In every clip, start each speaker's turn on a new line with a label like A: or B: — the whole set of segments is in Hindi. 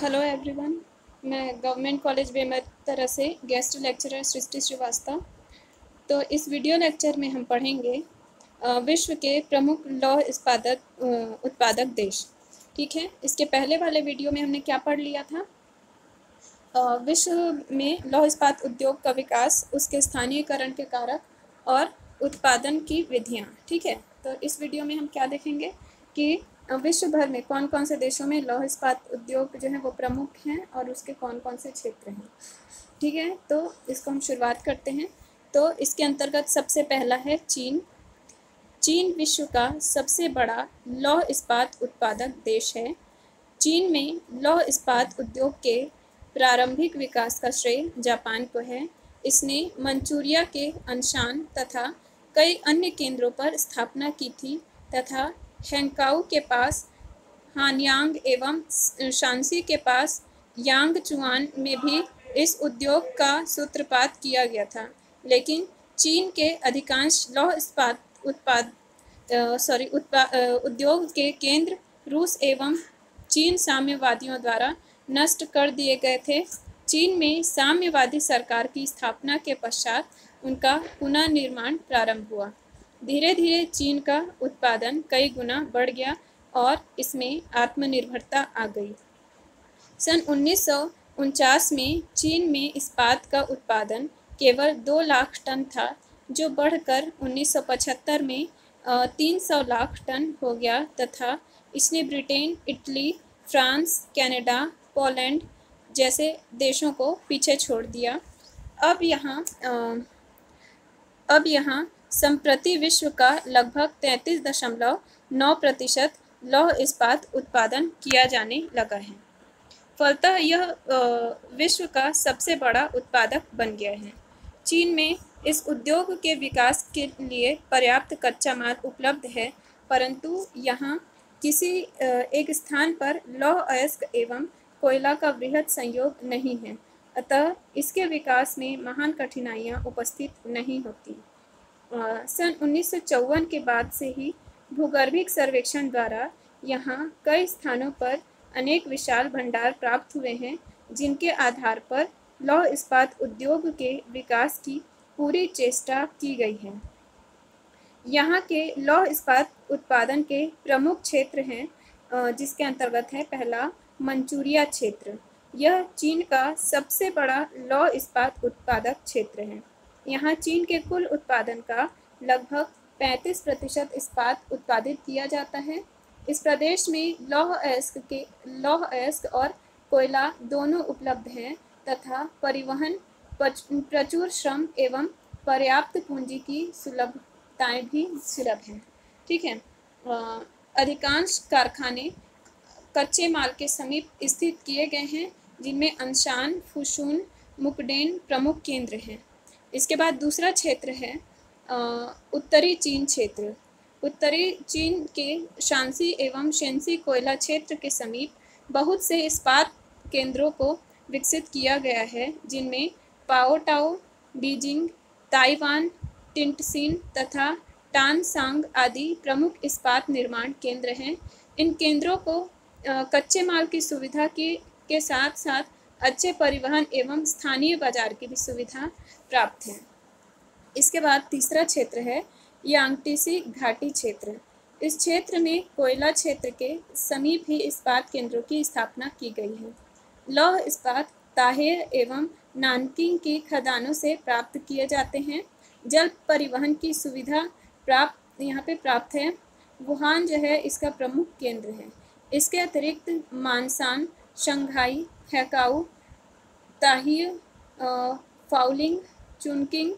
A: Hello everyone. मैं गवर्नमेंट कॉलेज बेमेतरा से गेस्ट लेक्चरर सृष्टि श्रीवास्तव। तो इस वीडियो लेक्चर में हम पढ़ेंगे विश्व के प्रमुख लौह उत्पादक देश। ठीक है, इसके पहले वाले वीडियो में हमने क्या पढ़ लिया था? विश्व में लौह इस्पात उद्योग का विकास, उसके स्थानीयकरण के कारक और उत्पादन की विधियाँ। ठीक है, तो इस वीडियो में हम क्या देखेंगे कि विश्व भर में कौन कौन से देशों में लौह इस्पात उद्योग जो है वो प्रमुख हैं और उसके कौन कौन से क्षेत्र हैं। ठीक है, तो इसको हम शुरुआत करते हैं। तो इसके अंतर्गत सबसे पहला है चीन। चीन विश्व का सबसे बड़ा लौह इस्पात उत्पादक देश है। चीन में लौह इस्पात उद्योग के प्रारंभिक विकास का श्रेय जापान को है। इसने मंचूरिया के अनशान तथा कई अन्य केंद्रों पर स्थापना की थी तथा हैंगकाऊ के पास हानयांग एवं शांसी के पास यांगचुआन में भी इस उद्योग का सूत्रपात किया गया था। लेकिन चीन के अधिकांश लौह इस्पात उद्योग के केंद्र रूस एवं चीन साम्यवादियों द्वारा नष्ट कर दिए गए थे। चीन में साम्यवादी सरकार की स्थापना के पश्चात उनका पुनः निर्माण प्रारंभ हुआ। धीरे धीरे चीन का उत्पादन कई गुना बढ़ गया और इसमें आत्मनिर्भरता आ गई। सन 1949 में चीन में इस्पात का उत्पादन केवल 2 लाख टन था, जो बढ़कर 1975 में 300 लाख टन हो गया तथा इसने Britain, Italy, France, Canada, Poland जैसे देशों को पीछे छोड़ दिया। अब यहाँ संप्रति विश्व का लगभग 33.9% लौह इस्पात उत्पादन किया जाने लगा है। फलतः यह विश्व का सबसे बड़ा उत्पादक बन गया है। चीन में इस उद्योग के विकास के लिए पर्याप्त कच्चा माल उपलब्ध है, परंतु यहाँ किसी एक स्थान पर लौह अयस्क एवं कोयला का वृहद संयोग नहीं है, अतः इसके विकास में महान कठिनाइयाँ उपस्थित नहीं होती। सन 1954 के बाद से ही भूगर्भिक सर्वेक्षण द्वारा यहाँ कई स्थानों पर अनेक विशाल भंडार प्राप्त हुए हैं, जिनके आधार पर लौह इस्पात उद्योग के विकास की पूरी चेष्टा की गई है। यहाँ के लौह इस्पात उत्पादन के प्रमुख क्षेत्र हैं, जिसके अंतर्गत है पहला मंचूरिया क्षेत्र। यह चीन का सबसे बड़ा लौह इस्पात उत्पादक क्षेत्र है। यहाँ चीन के कुल उत्पादन का लगभग 35% इस्पात उत्पादित किया जाता है। इस प्रदेश में लौह अयस्क और कोयला दोनों उपलब्ध हैं तथा परिवहन, प्रचुर श्रम एवं पर्याप्त पूंजी की सुलभताएं भी सुलभ हैं। ठीक है, अधिकांश कारखाने कच्चे माल के समीप स्थित किए गए हैं, जिनमें अनशान, फुशुन, मुकडेन प्रमुख केंद्र हैं। इसके बाद दूसरा क्षेत्र है उत्तरी चीन क्षेत्र। उत्तरी चीन के शांसी एवं शेंसी कोयला क्षेत्र के समीप बहुत से इस्पात केंद्रों को विकसित किया गया है, जिनमें पाओटाओ, बीजिंग, ताइवान, टिंटसिन तथा टानसांग आदि प्रमुख इस्पात निर्माण केंद्र हैं। इन केंद्रों को कच्चे माल की सुविधा के साथ साथ अच्छे परिवहन एवं स्थानीय बाजार की भी सुविधा प्राप्त है। इसके बाद तीसरा क्षेत्र है यांगटीसी घाटी क्षेत्र। इस क्षेत्र में कोयला क्षेत्र के समीप ही इस्पात केंद्रों की स्थापना की गई है। लौह इस्पात ताहेर एवं नानकिंग की खदानों से प्राप्त किए जाते हैं। जल परिवहन की सुविधा यहाँ पे प्राप्त है। वुहान जो है इसका प्रमुख केंद्र है। इसके अतिरिक्त मानसान, शंघाई, हैकाऊ, ताहिर, फाउलिंग, चुनकिंग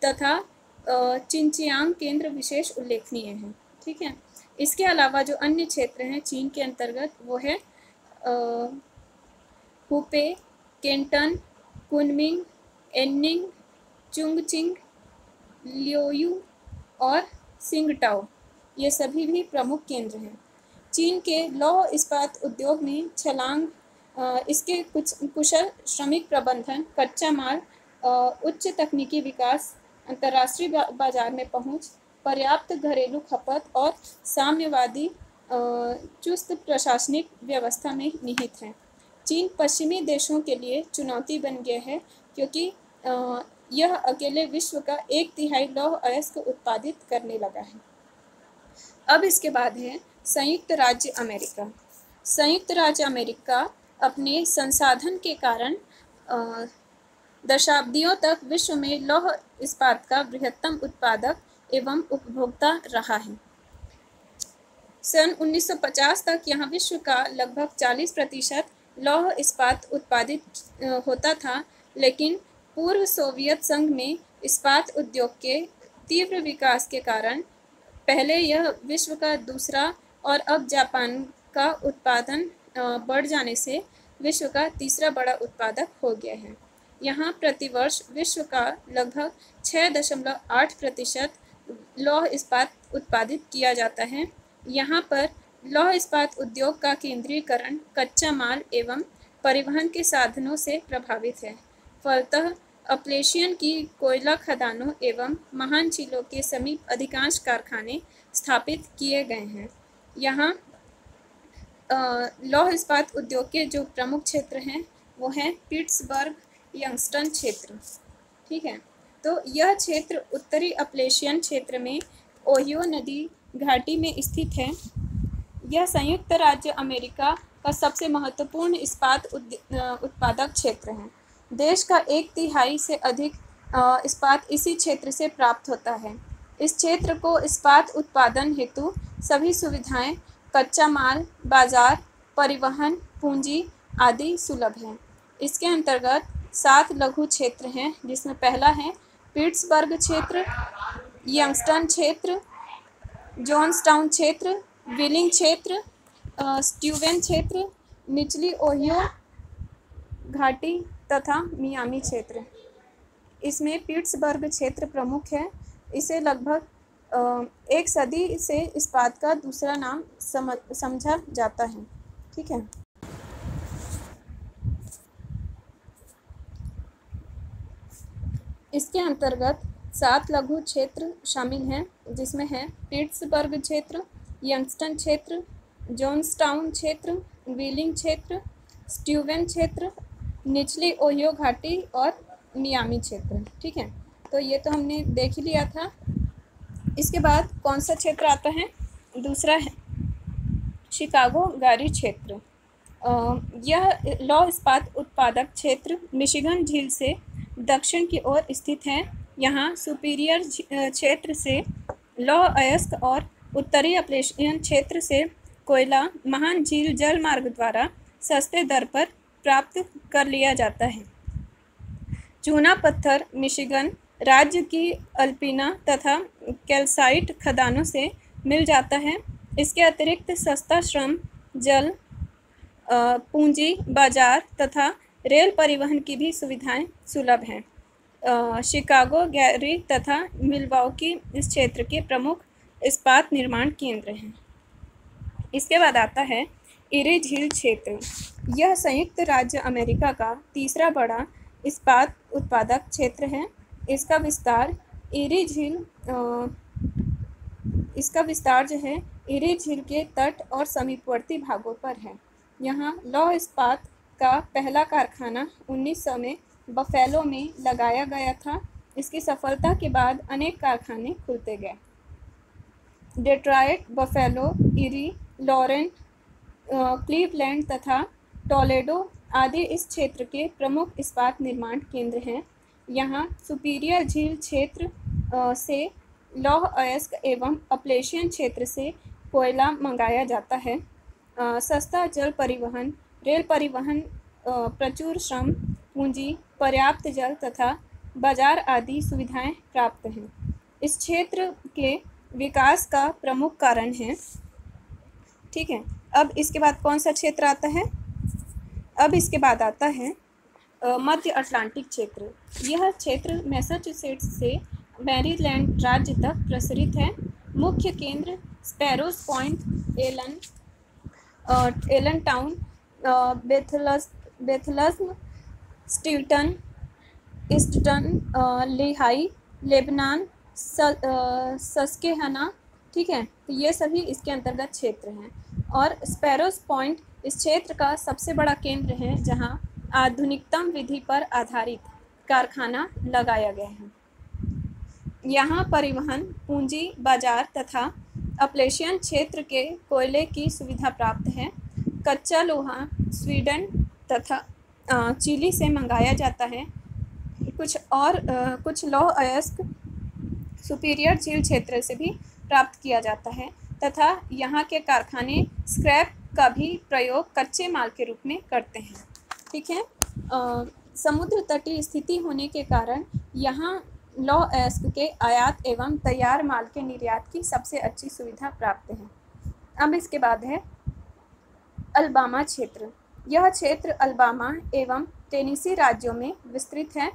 A: तथा चिंचियांग केंद्र विशेष उल्लेखनीय हैं। ठीक है, इसके अलावा जो अन्य क्षेत्र हैं चीन के अंतर्गत वो है हुपे, केंटन, कुनमिंग, एन्निंग, चुंगचिंग, लियोयू और सिंगटाओ। ये सभी भी प्रमुख केंद्र हैं। चीन के लौह इस्पात उद्योग में छलांग, इसके कुछ कुशल श्रमिक प्रबंधन, कच्चा माल, उच्च तकनीकी विकास, अंतर्राष्ट्रीय बाजार में पहुंच, पर्याप्त घरेलू खपत और साम्यवादी चुस्त प्रशासनिक व्यवस्था में निहित है। चीन पश्चिमी देशों के लिए चुनौती बन गया है, क्योंकि यह अकेले विश्व का 1/3 लौह अयस्क उत्पादित करने लगा है। अब इसके बाद है संयुक्त राज्य अमेरिका। संयुक्त राज्य अमेरिका अपने संसाधन के कारण दशाब्दियों तक विश्व में लौह इस्पात का बृहत्तम उत्पादक एवं उपभोक्ता रहा है। सन 1950 तक यहाँ विश्व का लगभग 40% लौह इस्पात उत्पादित होता था, लेकिन पूर्व सोवियत संघ में इस्पात उद्योग के तीव्र विकास के कारण पहले यह विश्व का दूसरा और अब जापान का उत्पादन बढ़ जाने से विश्व का तीसरा बड़ा उत्पादक हो गया है। यहाँ प्रतिवर्ष विश्व का लगभग 6.8% लौह इस्पात उत्पादित किया जाता है। यहाँ पर लौह इस्पात उद्योग का केंद्रीकरण कच्चा माल एवं परिवहन के साधनों से प्रभावित है। फलतः अपलेशियन की कोयला खदानों एवं महान झीलों के समीप अधिकांश कारखाने स्थापित किए गए हैं। यहाँ लौह इस्पात उद्योग के जो प्रमुख क्षेत्र हैं वो हैं पिट्सबर्ग यंगस्टन क्षेत्र। ठीक है, तो यह क्षेत्र उत्तरी अपलेशियन क्षेत्र में ओहियो नदी घाटी में स्थित है। यह संयुक्त राज्य अमेरिका का सबसे महत्वपूर्ण इस्पात उत्पादक क्षेत्र है। देश का 1/3 से अधिक इस्पात इसी क्षेत्र से प्राप्त होता है। इस क्षेत्र को इस्पात उत्पादन हेतु सभी सुविधाएं, कच्चा माल, बाजार, परिवहन, पूंजी आदि सुलभ हैं। इसके अंतर्गत 7 लघु क्षेत्र हैं, जिसमें पहला है पिट्सबर्ग क्षेत्र, यंगस्टन क्षेत्र, जॉन्सटाउन क्षेत्र, व्हीलिंग क्षेत्र, स्टीवन क्षेत्र, निचली ओहियो घाटी तथा मियामी क्षेत्र। इसमें पिट्सबर्ग क्षेत्र प्रमुख है। इसे लगभग 1 सदी से इस्पात का दूसरा नाम समझा जाता है। ठीक है, इसके अंतर्गत 7 लघु क्षेत्र शामिल हैं, जिसमें है पिट्सबर्ग क्षेत्र, यंगस्टन क्षेत्र, जॉन्सटाउन क्षेत्र, व्हीलिंग क्षेत्र, स्टीवन क्षेत्र, निचली ओहियो घाटी और मियामी क्षेत्र। ठीक है, तो ये तो हमने देख ही लिया था। इसके बाद कौन सा क्षेत्र आता है? दूसरा है शिकागो गारी क्षेत्र। यह लौह इस्पात उत्पादक क्षेत्र मिशिगन झील से दक्षिण की ओर स्थित है। यहाँ सुपीरियर क्षेत्र से लौह अयस्क और उत्तरी अपलेशियन क्षेत्र से कोयला महान झील जल मार्ग द्वारा सस्ते दर पर प्राप्त कर लिया जाता है। चूना पत्थर मिशिगन राज्य की अल्पिना तथा कैल्साइट खदानों से मिल जाता है। इसके अतिरिक्त सस्ता श्रम, जल, पूंजी, बाजार तथा रेल परिवहन की भी सुविधाएं सुलभ हैं। शिकागो, गैरी तथा मिलवाउकी इस क्षेत्र के प्रमुख इस्पात निर्माण केंद्र हैं। इसके बाद आता है इरी झील क्षेत्र। यह संयुक्त राज्य अमेरिका का तीसरा बड़ा इस्पात उत्पादक क्षेत्र है। इसका विस्तार जो है इरी झील के तट और समीपवर्ती भागों पर है। यहाँ लौह इस्पात का पहला कारखाना 1900 में बफेलो में लगाया गया था। इसकी सफलता के बाद अनेक कारखाने खुलते गए। Detroit, buffalo, eri, Lauren, Cleveland तथा टोलेडो आदि इस क्षेत्र के प्रमुख इस्पात निर्माण केंद्र हैं। यहाँ सुपीरियर झील क्षेत्र से लौह अयस्क एवं अपलेशियन क्षेत्र से कोयला मंगाया जाता है। सस्ता जल परिवहन, रेल परिवहन, प्रचुर श्रम, पूंजी, पर्याप्त जल तथा बाजार आदि सुविधाएं प्राप्त हैं। इस क्षेत्र के विकास का प्रमुख कारण है। ठीक है, अब इसके बाद कौन सा क्षेत्र आता है? अब इसके बाद आता है मध्य अटलांटिक क्षेत्र। यह क्षेत्र मैसाचुसेट्स से मैरीलैंड राज्य तक प्रसारित है। मुख्य केंद्र Sparrows Point, Allentown, Bethlehem, Steelton, Easton, Lehigh, Lebanon, Susquehanna. ठीक है, तो ये सभी इसके अंतर्गत क्षेत्र हैं। और स्पैरोज पॉइंट इस क्षेत्र का सबसे बड़ा केंद्र है जहां आधुनिकतम विधि पर आधारित कारखाना लगाया गया है। यहाँ परिवहन, पूंजी बाजार तथा अपलेशियन क्षेत्र के कोयले की सुविधा प्राप्त है। कच्चा लोहा स्वीडन तथा चिली से मंगाया जाता है। कुछ लौह अयस्क सुपीरियर झील क्षेत्र से भी प्राप्त किया जाता है तथा यहाँ के कारखाने स्क्रैप का भी प्रयोग कच्चे माल के रूप में करते हैं। ठीक है। समुद्र तटीय स्थिति होने के कारण यहाँ लौह अयस्क के आयात एवं तैयार माल के निर्यात की सबसे अच्छी सुविधा प्राप्त है। अब इसके बाद है अलबामा क्षेत्र। यह क्षेत्र अलबामा एवं टेनेसी राज्यों में विस्तृत है।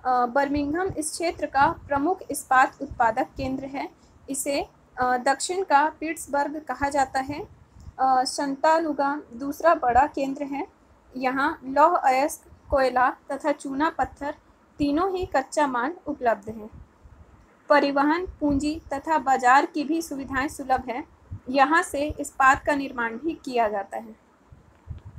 A: बर्मिंघम इस क्षेत्र का प्रमुख इस्पात उत्पादक केंद्र है। इसे दक्षिण का पिट्सबर्ग कहा जाता है। शंतालुगा दूसरा बड़ा केंद्र है। यहाँ लौह अयस्क, कोयला तथा चूना पत्थर तीनों ही कच्चा माल उपलब्ध है। परिवहन, पूंजी तथा बाजार की भी सुविधाएं सुलभ है। यहाँ से इस्पात का निर्माण भी किया जाता है।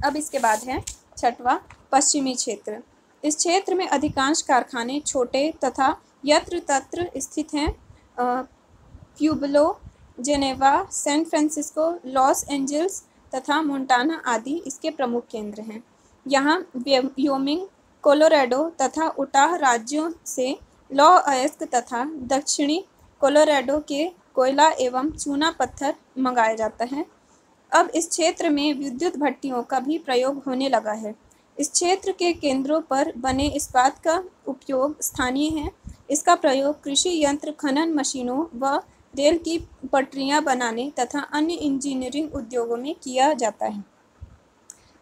A: अब इसके बाद है छठवां पश्चिमी क्षेत्र। इस क्षेत्र में अधिकांश कारखाने छोटे तथा यत्र तत्र स्थित हैं। Pueblo, Geneva, San Francisco, Los Angeles तथा मोंटाना आदि इसके प्रमुख केंद्र हैं। यहाँ व्योमिंग, कोलोराडो तथा उटाह राज्यों से लौह अयस्क तथा दक्षिणी कोलोराडो के कोयला एवं चूना पत्थर मंगाया जाता है। अब इस क्षेत्र में विद्युत भट्टियों का भी प्रयोग होने लगा है। इस क्षेत्र के केंद्रों पर बने इस्पात का उपयोग स्थानीय है। इसका प्रयोग कृषि यंत्र, खनन मशीनों व रेल की पटरियां बनाने तथा अन्य इंजीनियरिंग उद्योगों में किया जाता है।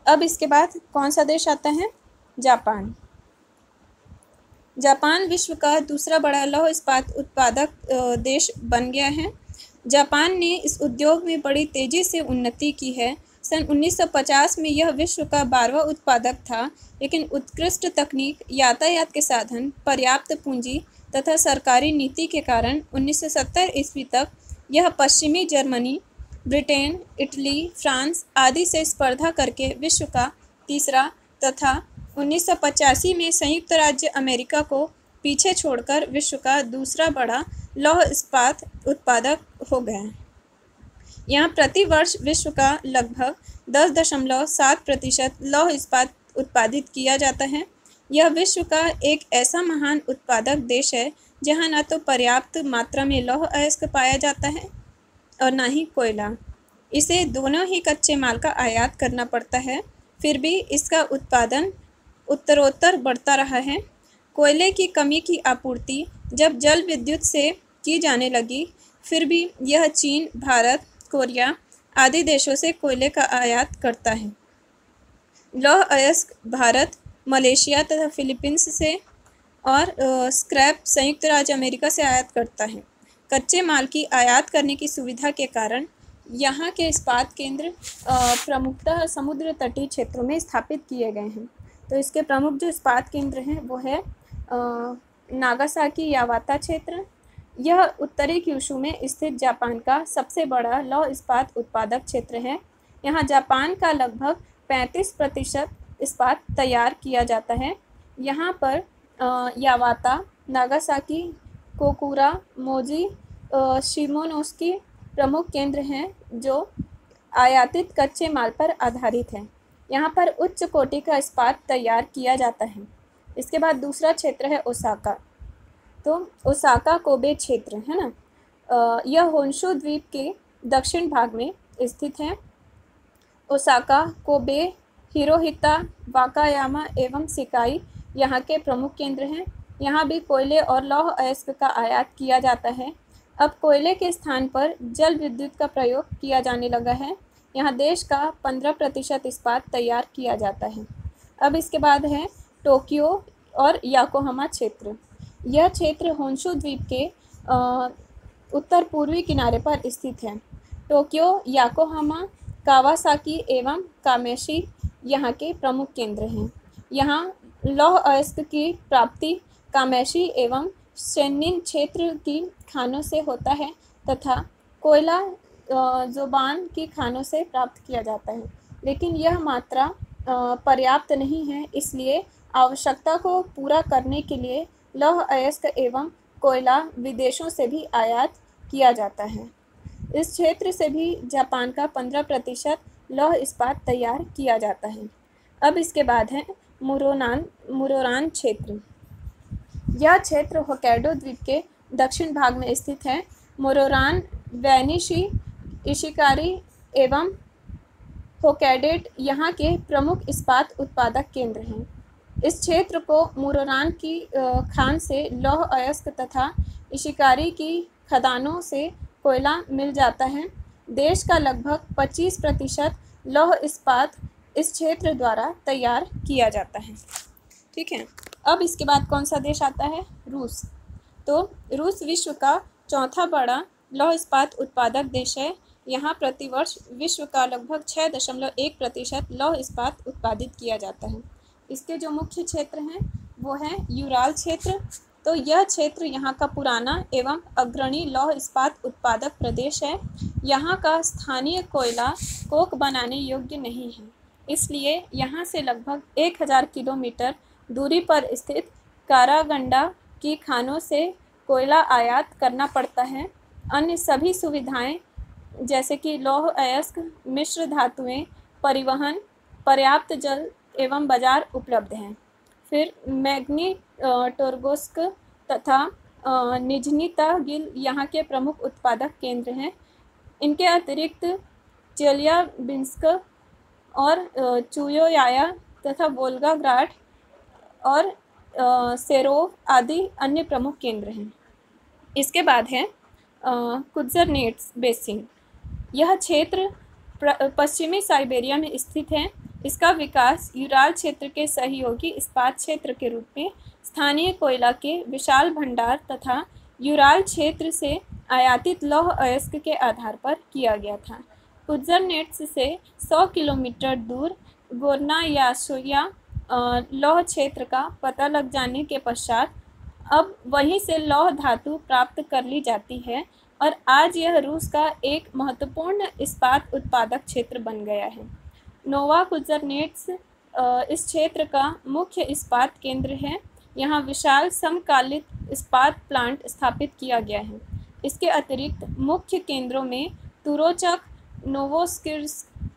A: अब इसके बाद कौन सा देश आता है? जापान। जापान विश्व का दूसरा बड़ा लौह इस्पात उत्पादक देश बन गया है। जापान ने इस उद्योग में बड़ी तेजी से उन्नति की है। सन 1950 में यह विश्व का 12वां उत्पादक था, लेकिन उत्कृष्ट तकनीक, यातायात के साधन, पर्याप्त पूंजी तथा सरकारी नीति के कारण 1970 ईस्वी तक यह पश्चिमी जर्मनी, ब्रिटेन, इटली, फ्रांस आदि से स्पर्धा करके विश्व का तीसरा तथा 1985 में संयुक्त राज्य अमेरिका को पीछे छोड़कर विश्व का दूसरा बड़ा लौह इस्पात उत्पादक हो गया। यहाँ प्रति वर्ष विश्व का लगभग 10.7% लौह इस्पात उत्पादित किया जाता है। यह विश्व का एक ऐसा महान उत्पादक देश है जहाँ न तो पर्याप्त मात्रा में लौह अयस्क पाया जाता है और न ही कोयला। इसे दोनों ही कच्चे माल का आयात करना पड़ता है, फिर भी इसका उत्पादन उत्तरोत्तर बढ़ता रहा है। कोयले की कमी की आपूर्ति जब जल विद्युत से की जाने लगी, फिर भी यह चीन, भारत, कोरिया आदि देशों से कोयले का आयात करता है। लौह अयस्क भारत, मलेशिया तथा फिलीपींस से और स्क्रैप संयुक्त राज्य अमेरिका से आयात करता है। कच्चे माल की आयात करने की सुविधा के कारण यहाँ के इस्पात केंद्र प्रमुखतः समुद्र तटीय क्षेत्रों में स्थापित किए गए हैं। तो इसके प्रमुख जो इस्पात केंद्र हैं वो है नागासाकी यावाता क्षेत्र। यह उत्तरी क्यूशू में स्थित जापान का सबसे बड़ा लौह इस्पात उत्पादक क्षेत्र है। यहाँ जापान का लगभग 35% इस्पात तैयार किया जाता है। यहाँ पर यावाता, नागासाकी, कोकुरा, मोजी, शिमोनोस्की प्रमुख केंद्र हैं जो आयातित कच्चे माल पर आधारित हैं। यहाँ पर उच्च कोटि का इस्पात तैयार किया जाता है। इसके बाद दूसरा क्षेत्र है ओसाका। तो ओसाका कोबे क्षेत्र है ना, यह होन्शु द्वीप के दक्षिण भाग में स्थित है। ओसाका, कोबे, हिरोहिता, वाकायामा एवं सिकाई यहाँ के प्रमुख केंद्र हैं। यहाँ भी कोयले और लौह अयस्क का आयात किया जाता है। अब कोयले के स्थान पर जल विद्युत का प्रयोग किया जाने लगा है। यहाँ देश का 15% इस्पात तैयार किया जाता है। अब इसके बाद है टोक्यो और याकोहामा क्षेत्र। यह क्षेत्र होन्शु द्वीप के उत्तर पूर्वी किनारे पर स्थित है। टोक्यो, याकोहामा, कावासाकी एवं कामेशी यहाँ के प्रमुख केंद्र हैं। यहाँ लौह अयस्क की प्राप्ति कामेशी एवं शेन्निन क्षेत्र की खानों से होता है तथा कोयला जोबान की खानों से प्राप्त किया जाता है। लेकिन यह मात्रा पर्याप्त नहीं है, इसलिए आवश्यकता को पूरा करने के लिए लौह अयस्क एवं कोयला विदेशों से भी आयात किया जाता है। इस क्षेत्र से भी जापान का 15% लौह इस्पात तैयार किया जाता है। अब इसके बाद है मुरोरान क्षेत्र। यह क्षेत्र होक्काइडो द्वीप के दक्षिण भाग में स्थित है। मुरोरान वैनिशी, इशिकारी एवं होक्काइडो यहाँ के प्रमुख इस्पात उत्पादक केंद्र हैं। इस क्षेत्र को मुरोरान की खान से लौह अयस्क तथा इशिकारी की खदानों से कोयला मिल जाता है। देश का लगभग 25% लौह इस्पात इस क्षेत्र द्वारा तैयार किया जाता है। ठीक है, अब इसके बाद कौन सा देश आता है? रूस। तो रूस विश्व का चौथा बड़ा लौह इस्पात उत्पादक देश है। यहाँ प्रतिवर्ष विश्व का लगभग 6.1% लौह इस्पात उत्पादित किया जाता है। इसके जो मुख्य क्षेत्र हैं वो है यूराल क्षेत्र। तो यह क्षेत्र यहाँ का पुराना एवं अग्रणी लौह इस्पात उत्पादक प्रदेश है। यहाँ का स्थानीय कोयला कोक बनाने योग्य नहीं है, इसलिए यहाँ से लगभग 1000 किलोमीटर दूरी पर स्थित कारागंडा की खानों से कोयला आयात करना पड़ता है। अन्य सभी सुविधाएं जैसे कि लौह अयस्क, मिश्र धातुएं, परिवहन, पर्याप्त जल एवं बाजार उपलब्ध हैं। फिर मैग्निटोगोर्स्क तथा निझनी तहसील यहाँ के प्रमुख उत्पादक केंद्र हैं। इनके अतिरिक्त चेल्याबिंस्क और चुयोयाया तथा वोल्गाग्राड और सेरोव आदि अन्य प्रमुख केंद्र हैं। इसके बाद है कुत्ज़नेट्स बेसिन। यह क्षेत्र पश्चिमी साइबेरिया में स्थित है। इसका विकास यूराल क्षेत्र के सहयोगी इस्पात क्षेत्र के रूप में स्थानीय कोयला के विशाल भंडार तथा यूराल क्षेत्र से आयातित लौह अयस्क के आधार पर किया गया था। कुत्ज़नेट्स से 100 किलोमीटर दूर गोर्नायाशोया लौह क्षेत्र का पता लग जाने के पश्चात अब वहीं से लौह धातु प्राप्त कर ली जाती है और आज यह रूस का एक महत्वपूर्ण इस्पात उत्पादक क्षेत्र बन गया है। नोवा कुत्ज़नेट्स इस क्षेत्र का मुख्य इस्पात केंद्र है। यहाँ विशाल समकालिक इस्पात प्लांट स्थापित किया गया है। इसके अतिरिक्त मुख्य केंद्रों में तुरोचक, नोवोसिर्स्क,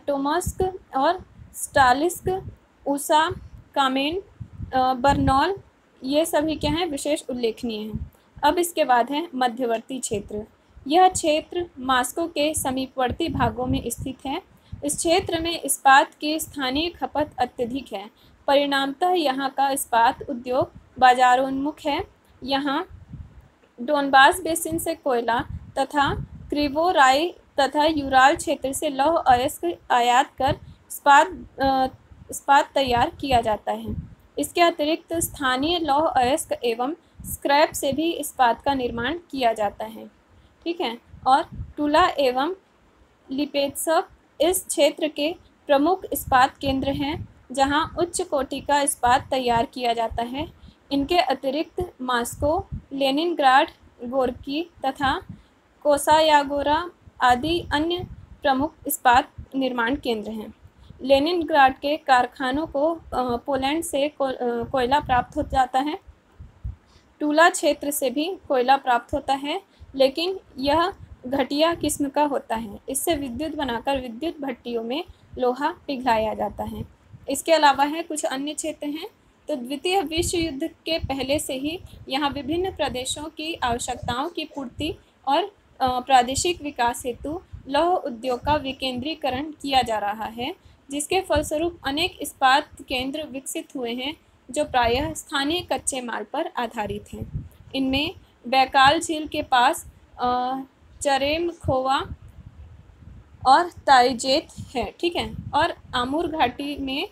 A: टोमस्क और स्टालिस्क, ऊसा, कामेन, बर्नौल, ये सभी क्या हैं? विशेष उल्लेखनीय हैं। अब इसके बाद है मध्यवर्ती क्षेत्र। यह क्षेत्र मास्को के समीपवर्ती भागों में स्थित है। इस क्षेत्र में इस्पात की स्थानीय खपत अत्यधिक है। परिणामतः यहाँ का इस्पात उद्योग बाजारोन्मुख है। यहाँ डोनबास बेसिन से कोयला तथा क्रिवोराई तथा यूराल क्षेत्र से लौह अयस्क आयात कर इस्पात तैयार किया जाता है। इसके अतिरिक्त स्थानीय लौह अयस्क एवं स्क्रैप से भी इस्पात का निर्माण किया जाता है। ठीक है, और टूला एवं लिपेत्स्क इस क्षेत्र के प्रमुख इस्पात केंद्र हैं जहां उच्च कोटि का इस्पात तैयार किया जाता है। इनके अतिरिक्त मास्को, लेनिनग्राड, गोर्की तथा कोसायागोरा आदि अन्य प्रमुख इस्पात निर्माण केंद्र हैं। लेनिनग्राड के कारखानों को पोलैंड से कोयला प्राप्त हो जाता है। टूला क्षेत्र से भी कोयला प्राप्त होता है, लेकिन यह घटिया किस्म का होता है। इससे विद्युत बनाकर विद्युत भट्टियों में लोहा पिघलाया जाता है। इसके अलावा है कुछ अन्य क्षेत्र हैं। तो द्वितीय विश्व युद्ध के पहले से ही यहाँ विभिन्न प्रदेशों की आवश्यकताओं की पूर्ति और प्रादेशिक विकास हेतु लौह उद्योग का विकेंद्रीकरण किया जा रहा है, जिसके फलस्वरूप अनेक इस्पात केंद्र विकसित हुए हैं जो प्रायः स्थानीय कच्चे माल पर आधारित हैं। इनमें बैकाल झील के पास चरेमखोवा और ताइजेत है। ठीक है, और आमूर घाटी में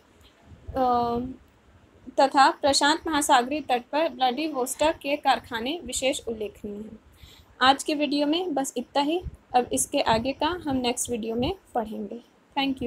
A: तथा प्रशांत महासागरीय तट पर व्लादिवोस्टॉक के कारखाने विशेष उल्लेखनीय हैं। आज के वीडियो में बस इतना ही। अब इसके आगे का हम नेक्स्ट वीडियो में पढ़ेंगे। Thank you.